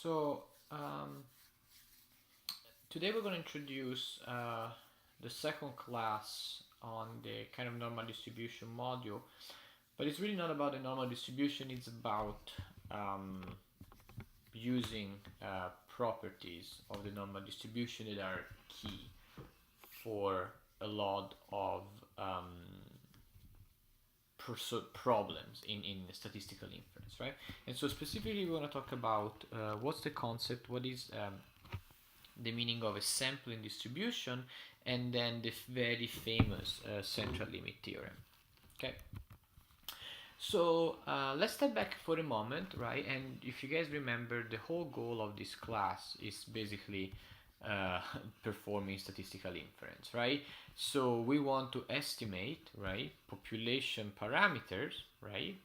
So today we're going to introduce the second class on the kind of normal distribution module, but it's really not about the normal distribution, it's about using properties of the normal distribution that are key for a lot of problems in statistical inference, right? And so specifically we want to talk about what's the concept, what is the meaning of a sampling distribution, and then the very famous central limit theorem. Okay, so let's step back for a moment, right? And if you guys remember, the whole goal of this class is basically performing statistical inference, right? So we want to estimate, right, population parameters, right,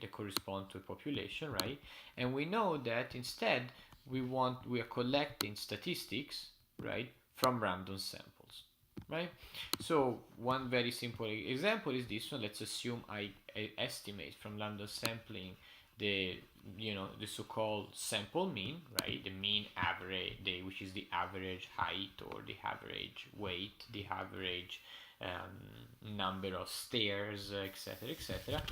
that correspond to a population, right? And we know that instead we are collecting statistics, right, from random samples, right? So one very simple example is this one. Let's assume I estimate from random sampling the so-called sample mean, right? The mean average, which is the average height or the average weight, the average number of stairs, etc., etc.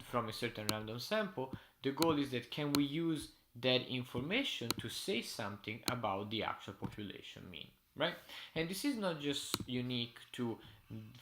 From a certain random sample, the goal is that can we use that information to say something about the actual population mean, right? And this is not just unique to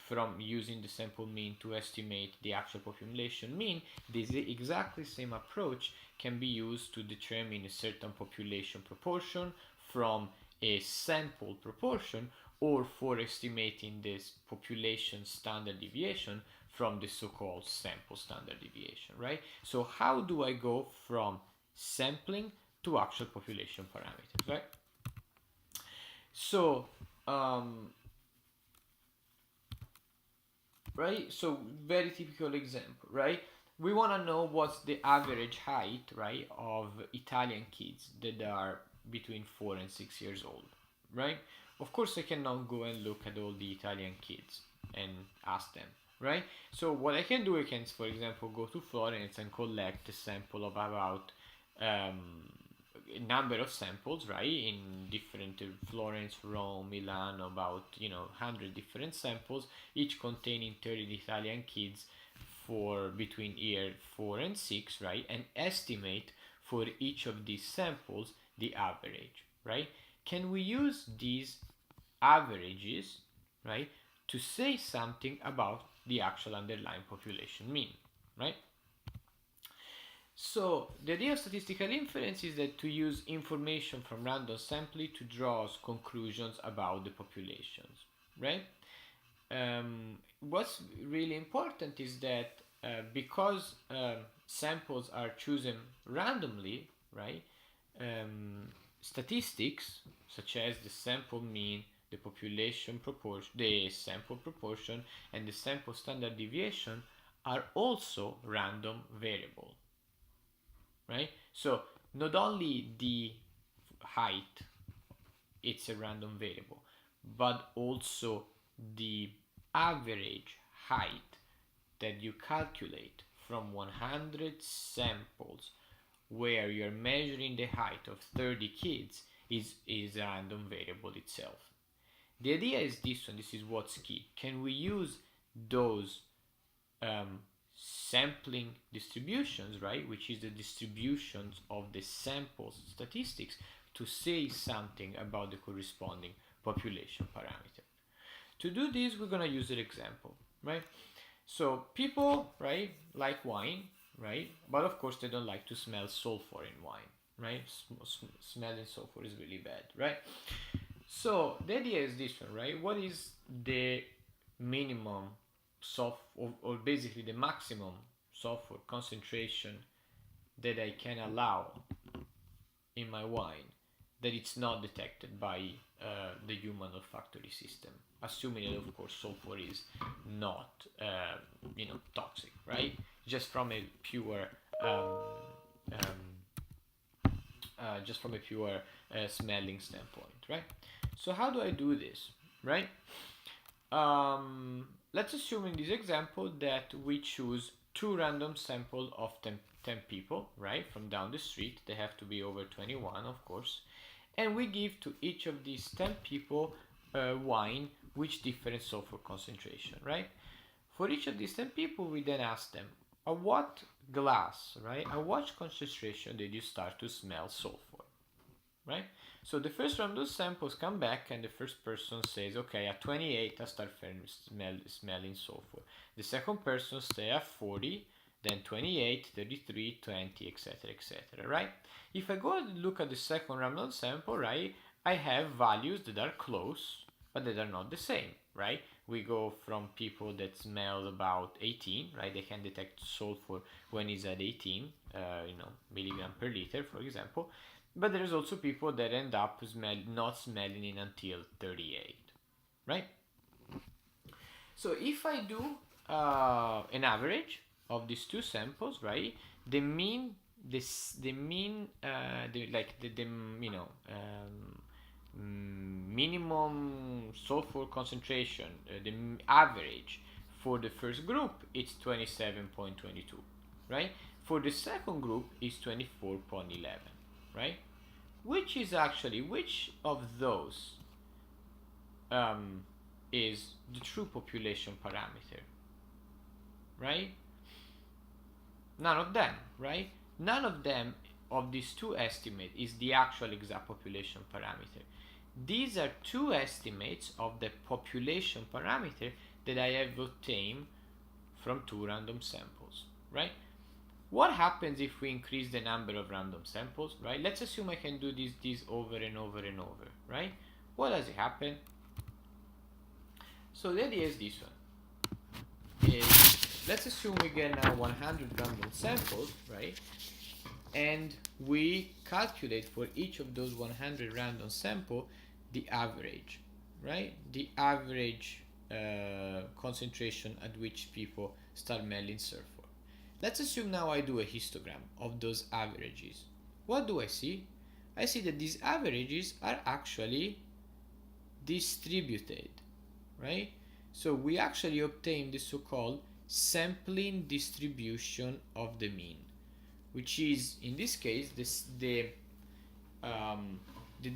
from using the sample mean to estimate the actual population mean. This exactly same approach can be used to determine a certain population proportion from a sample proportion, or for estimating this population standard deviation from the so-called sample standard deviation, right? So how do I go from sampling to actual population parameters, right? So right, so very typical example, right? We want to know what's the average height, right, of Italian kids that are between 4 and 6 years old, right? Of course I cannot go and look at all the Italian kids and ask them, right? So what I can do, I can, for example, go to Florence and collect a sample of about a number of samples, right, in different Florence, Rome, Milan, about 100 different samples, each containing 30 Italian kids for between year 4 and 6, right, and estimate for each of these samples the average, right? Can we use these averages, right, to say something about the actual underlying population mean, right? So the idea of statistical inference is that to use information from random sampling to draw conclusions about the populations, right? What's really important is that because samples are chosen randomly, right? Statistics such as the sample mean, the population proportion, the sample proportion, and the sample standard deviation are also random variable, right? So not only the height, it's a random variable, but also the average height that you calculate from 100 samples where you're measuring the height of 30 kids is a random variable itself. The idea is this one, this is what's key. Can we use those sampling distributions, right, which is the distributions of the samples statistics, to say something about the corresponding population parameter? To do this, we're going to use an example, right? So people, right, like wine, right, but of course they don't like to smell sulfur in wine, right? Smelling sulfur is really bad, right? So the idea is this one, right? What is the minimum or basically the maximum sulfur concentration that I can allow in my wine that it's not detected by the human olfactory system, assuming that of course sulfur is not toxic, right? Just from a pure smelling standpoint, right? So how do I do this, right? Let's assume in this example that we choose two random samples of 10 people, right, from down the street. They have to be over 21, of course. And we give to each of these 10 people wine with different sulfur concentration, right? For each of these 10 people, we then ask them, at what glass, right, at what concentration did you start to smell sulfur, right? So the first round of samples come back and the first person says, okay, at 28 I start smelling sulfur. The second person say at 40, then 28, 33, 20, etc, etc, right? If I go and look at the second random sample, right, I have values that are close, but that are not the same, right? We go from people that smell about 18, right? They can detect sulfur when it's at 18, milligram per liter, for example. But there's also people that end up not smelling it until 38, right? So if I do an average of these two samples, right, the mean, minimum sulfur concentration, the average for the first group, it's 27.22, right? For the second group, it's 24.11, right? Which of those is the true population parameter, right? None of them, right? None of them of these two estimates is the actual exact population parameter. These are two estimates of the population parameter that I have obtained from two random samples, right? What happens if we increase the number of random samples, right? Let's assume I can do this over and over and over, right? What does it happen? So the idea is this one. Let's assume we get now 100 random samples, right? And we calculate for each of those 100 random samples the average, right? The average concentration at which people start smelling sulfur. Let's assume now I do a histogram of those averages. What do I see? I see that these averages are actually distributed, right? So we actually obtain the so-called sampling distribution of the mean, which is in this case the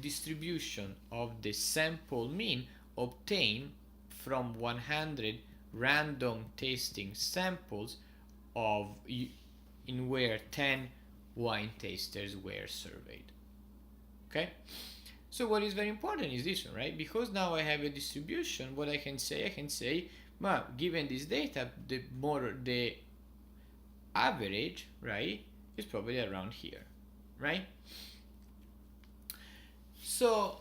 distribution of the sample mean obtained from 100 random tasting samples in where 10 wine tasters were surveyed. Okay, so what is very important is this one, right? Because now I have a distribution, what I can say, well, given this data, the average, right, is probably around here, right? So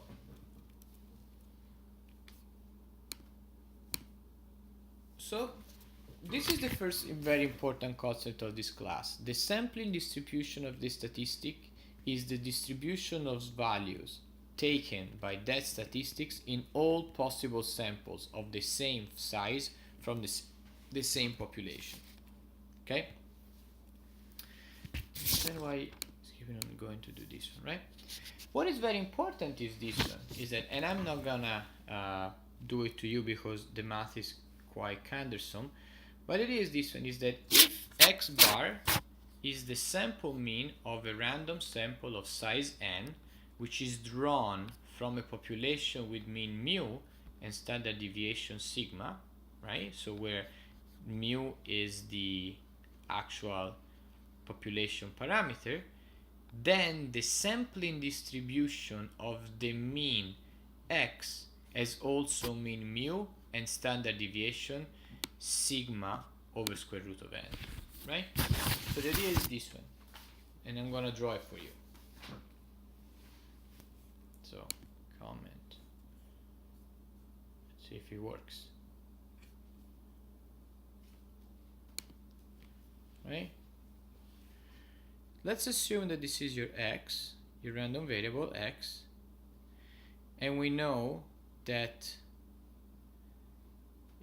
this is the first very important concept of this class. The sampling distribution of the statistic is the distribution of values taken by that statistics in all possible samples of the same size from the same population. Okay? Then why I'm going to do this one, right? What is very important is this one, is that, and I'm not gonna do it to you because the math is quite cumbersome, but it is this one, is that if x bar is the sample mean of a random sample of size n, which is drawn from a population with mean mu and standard deviation sigma, right? So where mu is the actual population parameter, then the sampling distribution of the mean x has also mean mu and standard deviation sigma over square root of n, right? So the idea is this one, and I'm gonna draw it for you. So comment, let's see if it works, right? Let's assume that this is your x, your random variable x, and we know that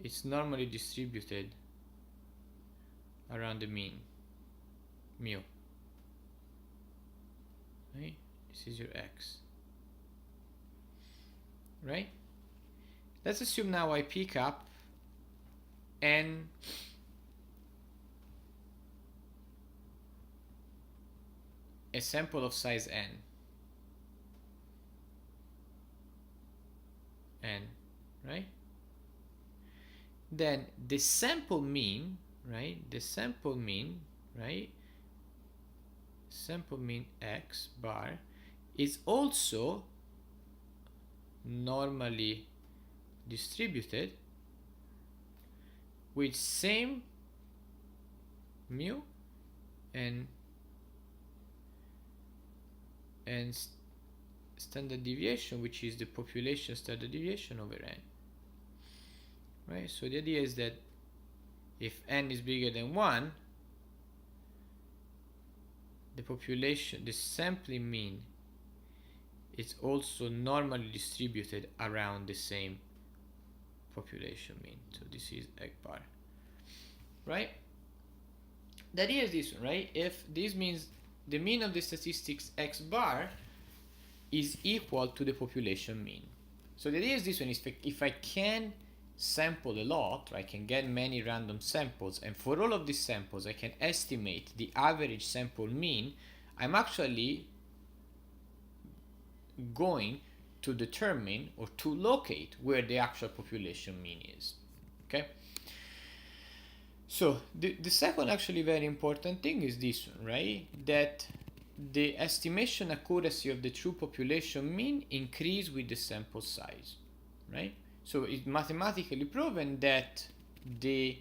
it's normally distributed around the mean, mu, right? This is your x, right? Let's assume now I pick up n a sample of size n, right? Then the sample mean, right? The sample mean, right? Sample mean x bar is also normally distributed with same mu and standard deviation, which is the population standard deviation over n, right? So the idea is that if n is bigger than 1, the population, the sampling mean, is also normally distributed around the same population mean. So this is x bar, right? The idea is this one, right? If this means the mean of the statistics x bar is equal to the population mean. So the idea is this one, is if I can sample a lot, I can get many random samples, and for all of these samples I can estimate the average sample mean, I'm actually going to determine or to locate where the actual population mean is. Okay? So the second actually very important thing is this one, right? That the estimation accuracy of the true population mean increase with the sample size, right? So it's mathematically proven that the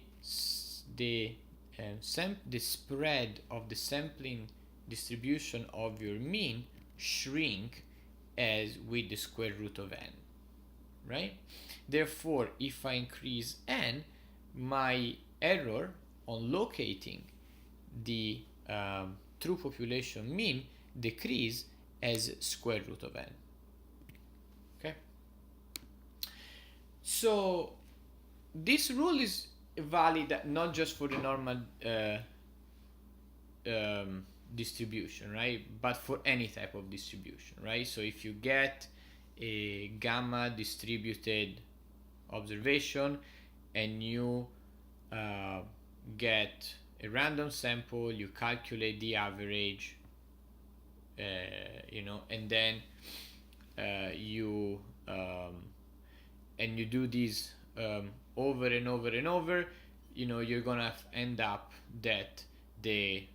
spread of the sampling distribution of your mean shrink as with the square root of n, right? Therefore, if I increase n, my error on locating the true population mean decrease as square root of n. Okay. So this rule is valid not just for the normal distribution, right? But for any type of distribution, right? So if you get a gamma distributed observation and you get a random sample, you calculate the average, and then you do this over and over and over, you're gonna end up that the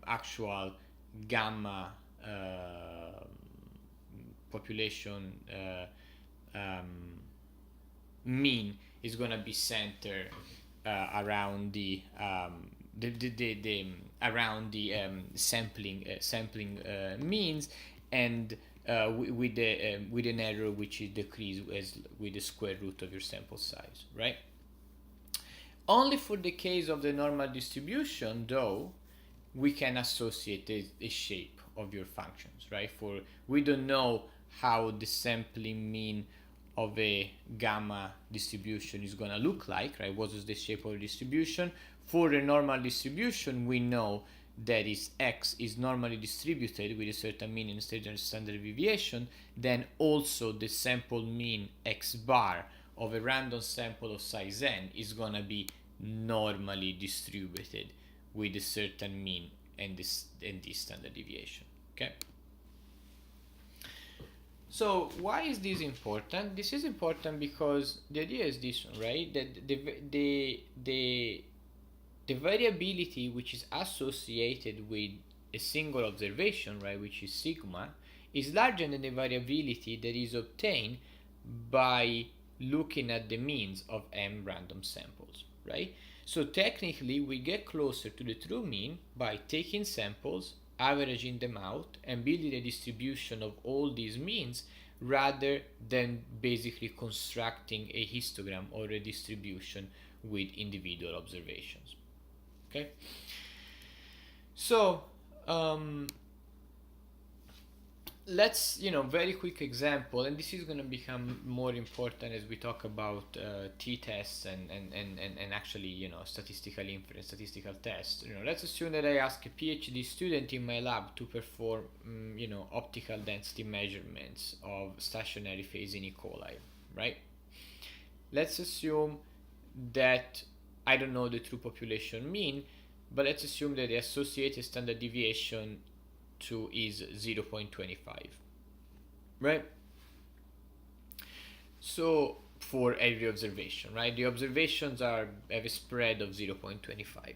actual gamma population mean is gonna be centered around the sampling means, and with an error which is decreased with the square root of your sample size, right? Only for the case of the normal distribution, though, we can associate a shape of your functions, right? For we don't know how the sampling mean of a gamma distribution is going to look like, right? What is the shape of the distribution? For a normal distribution, we know that is x is normally distributed with a certain mean and standard deviation. Then also the sample mean x bar of a random sample of size n is going to be normally distributed with a certain mean and this standard deviation. Okay. So why is this important? This is important because the idea is this one, right? That the variability which is associated with a single observation, right, which is sigma, is larger than the variability that is obtained by looking at the means of m random samples, right? So technically we get closer to the true mean by taking samples, averaging them out, and building a distribution of all these means, rather than basically constructing a histogram or a distribution with individual observations. Okay, so let's, very quick example, and this is going to become more important as we talk about t-tests and actually, statistical inference, statistical tests. Let's assume that I ask a PhD student in my lab to perform, optical density measurements of stationary phase in E. coli, right? Let's assume that I don't know the true population mean, but let's assume that the associated standard deviation to is 0.25, right? So for every observation, right? The observations have a spread of 0.25.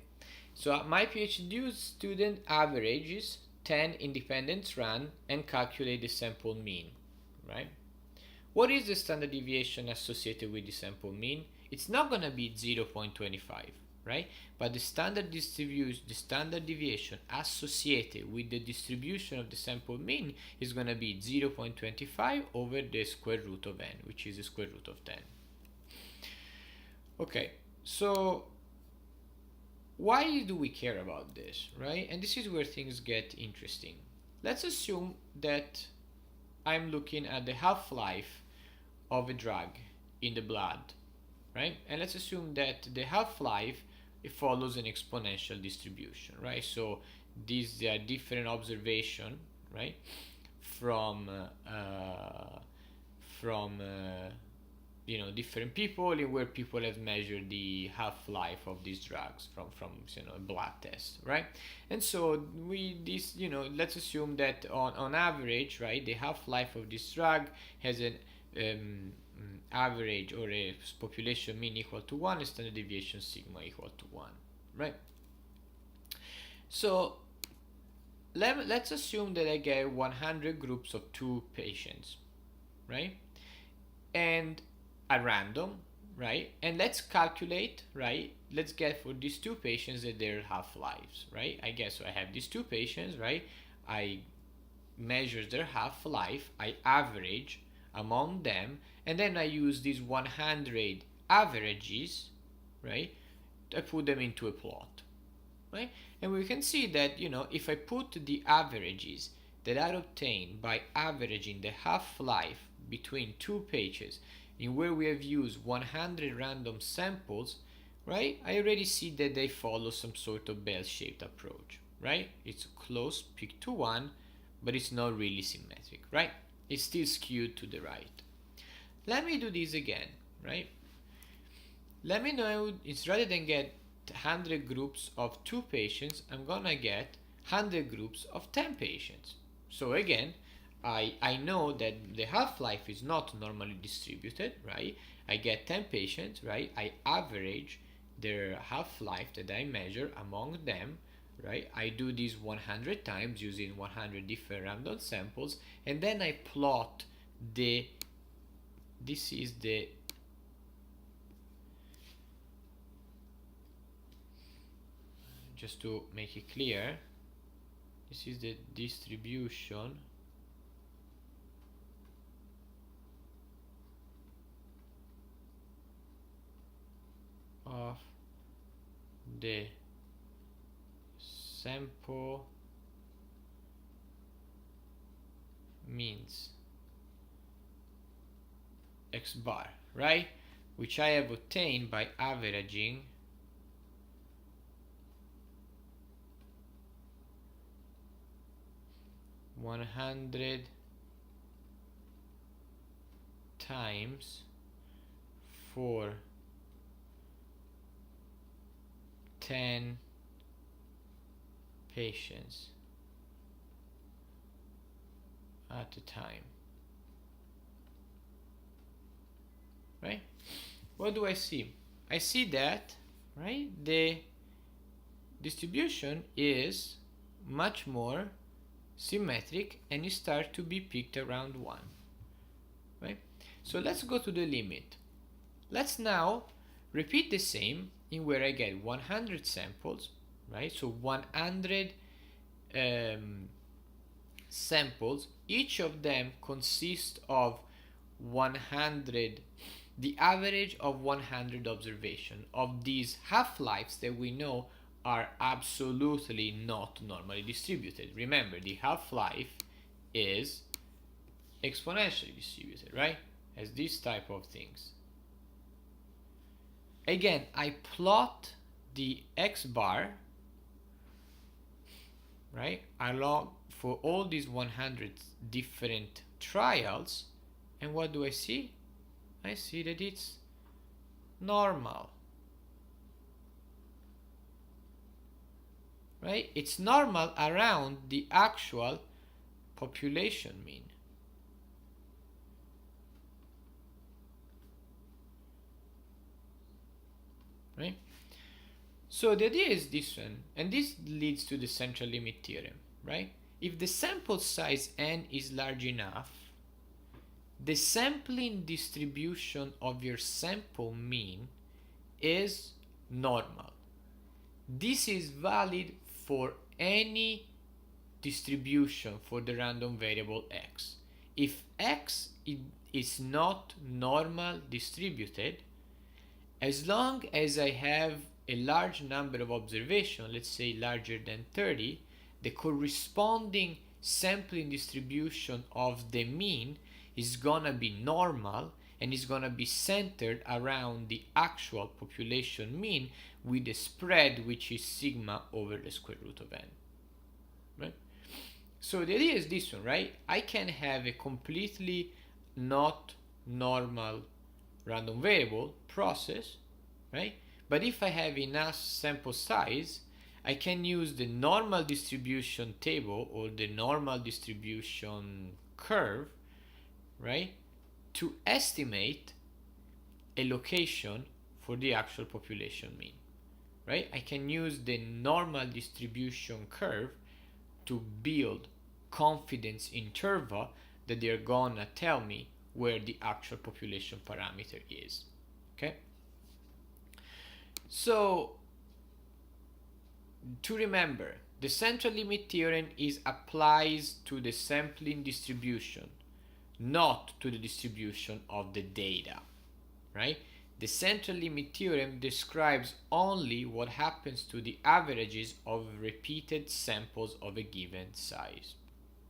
So my PhD student averages 10 independent run and calculate the sample mean, right? What is the standard deviation associated with the sample mean? It's not going to be 0.25, right? But the standard deviation associated with the distribution of the sample mean is going to be 0.25 over the square root of n, which is the square root of 10. Okay, so why do we care about this, right? And this is where things get interesting. Let's assume that I'm looking at the half-life of a drug in the blood, right? And let's assume that the half-life, it follows an exponential distribution, right? So these are different observation, right? From you know, different people, in where people have measured the half-life of these drugs from you know, a blood test, right? And so you know, let's assume that on average, right, the half-life of this drug has an average or a population mean equal to 1 and standard deviation sigma equal to 1, right? So let's assume that I get 100 groups of 2 patients, right? And at random, right? And let's calculate, right? Let's get for these 2 patients that their half-lives, right? I guess so I have these 2 patients, right? I measure their half-life, I average among them, and then I use these 100 averages, right? I put them into a plot, right? And we can see that, you know, if I put the averages that are obtained by averaging the half-life between 2 patients in where we have used 100 random samples, right? I already see that they follow some sort of bell-shaped approach, right? It's close, peak to 1, but it's not really symmetric, right? It's still skewed to the right. Let me do this again, right? Let me know, it's rather than get 100 groups of 2 patients, I'm gonna get 100 groups of 10 patients. So again, I know that the half-life is not normally distributed, right? I get 10 patients, right? I average their half-life that I measure among them, right? I do this 100 times using 100 different random samples, and then I plot this is the just to make it clear, this is the distribution of the sample means x bar, right? Which I have obtained by averaging (100) times for 10 patients at a time, right? What do I see? I see that, right, the distribution is much more symmetric and you start to be peaked around 1, right? So let's go to the limit. Let's now repeat the same in where I get 100 samples, right? So 100 samples, each of them consists of 100, the average of 100 observation of these half-lives that we know are absolutely not normally distributed. Remember, the half-life is exponentially distributed, right? As these type of things. Again, I plot the x bar, right, along for all these 100 different trials, and what do I see? I see that it's normal. right? It's normal around the actual population mean. Right? So the idea is this one, and this leads to the central limit theorem, right? If the sample size n is large enough, the sampling distribution of your sample mean is normal. This is valid for any distribution for the random variable x. If x is not normal distributed, as long as I have a large number of observations, let's say larger than 30, the corresponding sampling distribution of the mean is gonna be normal and is gonna be centered around the actual population mean with a spread which is sigma over the square root of n. Right? So the idea is this one, right? I can have a completely not normal random variable process, right? But if I have enough sample size, I can use the normal distribution table or the normal distribution curve, right, to estimate a location for the actual population mean, right? I can use the normal distribution curve to build confidence interval that they're gonna tell me where the actual population parameter is. Okay? So to remember, the central limit theorem applies to the sampling distribution, not to the distribution of the data, right? The central limit theorem describes only what happens to the averages of repeated samples of a given size.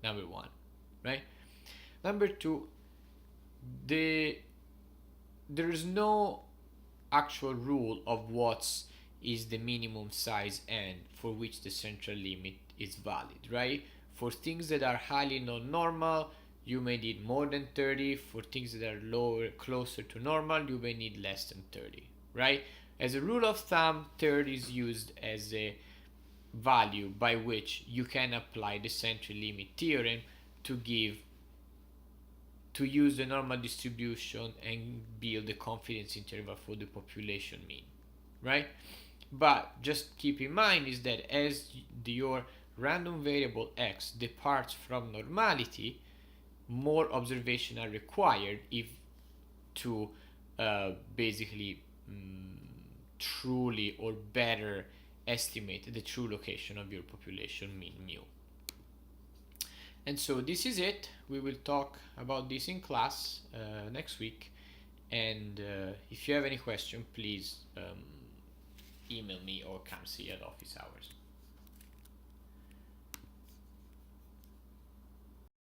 Number one, right? Number two, there is no actual rule of what is the minimum size n for which the central limit is valid, right? For things that are highly non-normal, you may need more than 30. For things that are lower, closer to normal, you may need less than 30, right? As a rule of thumb, 30 is used as a value by which you can apply the central limit theorem to use the normal distribution and build the confidence interval for the population mean, right? But just keep in mind is that as your random variable x departs from normality, more observation are required if to basically truly or better estimate the true location of your population mean mu. And so this is it. We will talk about this in class next week. And if you have any question, please email me or come see at office hours.